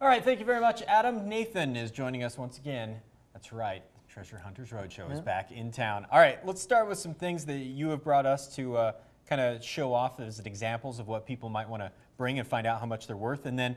All right, thank you very much, Adam. Nathan is joining us once again. That's right, Treasure Hunters Roadshow is back in town. All right, let's start with some things that you have brought us to kind of show off as examples of what people might want to bring and find out how much they're worth. And then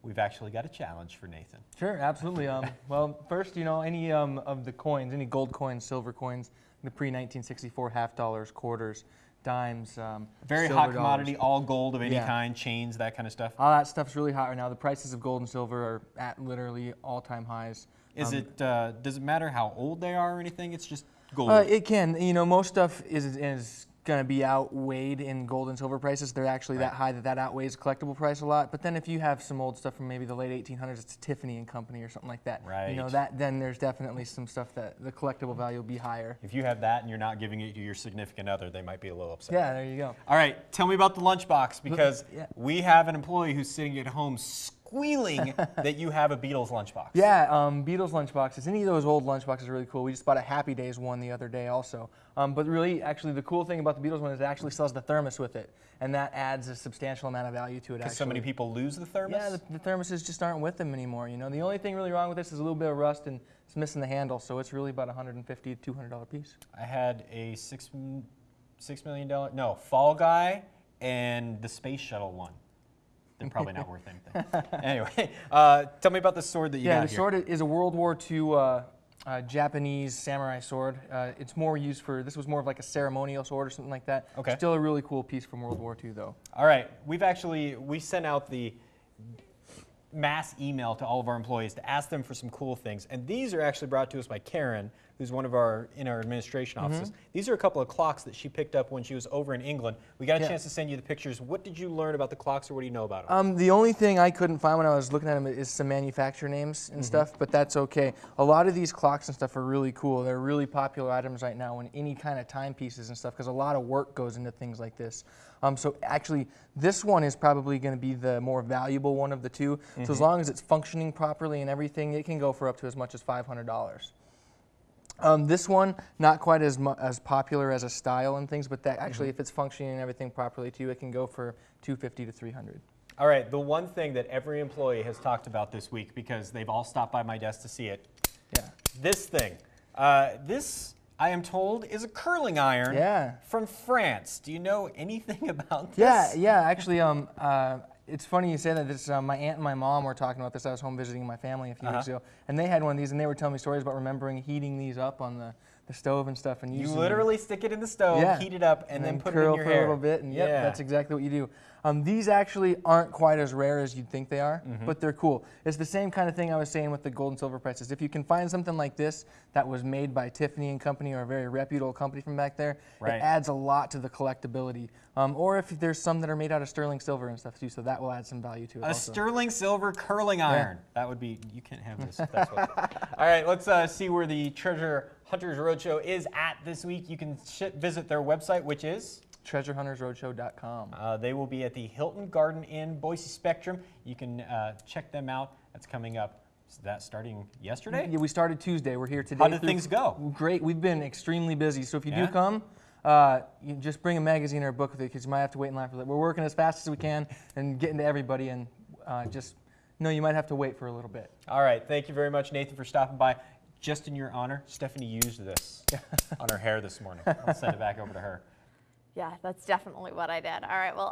we've actually got a challenge for Nathan. Sure, absolutely. Well, first, any of the coins, any gold coins, silver coins, the pre-1964 half dollars, quarters, dimes, very silver hot commodity, dollars. all gold of any kind, chains, that kind of stuff. All that stuff's really hot right now. The prices of gold and silver are at literally all-time highs. Does it matter how old they are or anything? It's just gold. It can. Most stuff is going to be outweighed in gold and silver prices. They're actually that high that outweighs collectible price a lot. But then if you have some old stuff from maybe the late 1800s, it's Tiffany and Company or something like that. Right. Then there's definitely some stuff that the collectible value will be higher. If you have that and you're not giving it to your significant other, they might be a little upset. Yeah, there you go. All right, tell me about the lunchbox, because we have an employee who's sitting at home squealing that you have a Beatles lunchbox. Yeah, Beatles lunchboxes. Any of those old lunchboxes are really cool. We just bought a Happy Days one the other day also. But really, actually, the cool thing about the Beatles one is it actually still has the thermos with it, and that adds a substantial amount of value to it. Because so many people lose the thermos? Yeah, the thermoses just aren't with them anymore. The only thing really wrong with this is a little bit of rust, and it's missing the handle, so it's really about $150 to $200 piece. I had a $6 million, Fall Guy and the Space Shuttle one. They're probably not worth anything. Anyway, tell me about the sword that you got here. Yeah, the sword is a World War II Japanese samurai sword. It's more used for, this was more of like a ceremonial sword or something like that. Okay. Still a really cool piece from World War II though. All right, we sent out the mass email to all of our employees to ask them for some cool things. And these are actually brought to us by Karen, who's one of our administration offices. These are a couple of clocks that she picked up when she was over in England. We got a chance to send you the pictures. What did you learn about the clocks, or what do you know about them? The only thing I couldn't find when I was looking at them is some manufacturer names and stuff, but that's okay. A lot of these clocks and stuff are really cool. They're really popular items right now in any kind of timepieces and stuff, because a lot of work goes into things like this. So actually, this one is probably going to be the more valuable one of the two. So as long as it's functioning properly and everything, it can go for up to as much as $500. This one, not quite as popular as a style and things, but that actually, if it's functioning and everything properly too, it can go for $250 to $300. All right, the one thing that every employee has talked about this week, because they've all stopped by my desk to see it, this thing. This, I am told, is a curling iron from France. Do you know anything about this? Yeah, actually, it's funny you say that. This, my aunt and my mom were talking about this. I was home visiting my family a few weeks ago, and they had one of these, and they were telling me stories about remembering heating these up on the stove and stuff. And you literally stick it in the stove, heat it up, and then put it in your hair. Curl for a little bit, and that's exactly what you do. These actually aren't quite as rare as you'd think they are, but they're cool. It's the same kind of thing I was saying with the gold and silver prices. If you can find something like this that was made by Tiffany and Company, or a very reputable company from back there, it adds a lot to the collectability. Or if there's some that are made out of sterling silver and stuff too, so that will add some value to it. A sterling silver curling iron. That would be, you can't have this if that's what. All right, let's see where the Treasure Hunters Roadshow is at this week. You can visit their website, which is treasureHuntersRoadshow.com. They will be at the Hilton Garden Inn, Boise Spectrum. You can check them out. That's coming up. Is that starting yesterday? Yeah, we started Tuesday. We're here today. How did things go? Great. We've been extremely busy. So if you do come, you just bring a magazine or a book with you, because you might have to wait in line for that. We're working as fast as we can and getting to everybody, and just know you might have to wait for a little bit. All right. Thank you very much, Nathan, for stopping by. Just in your honor, Stephanie used this on her hair this morning. I'll send it back over to her. Yeah, that's definitely what I did. All right, well.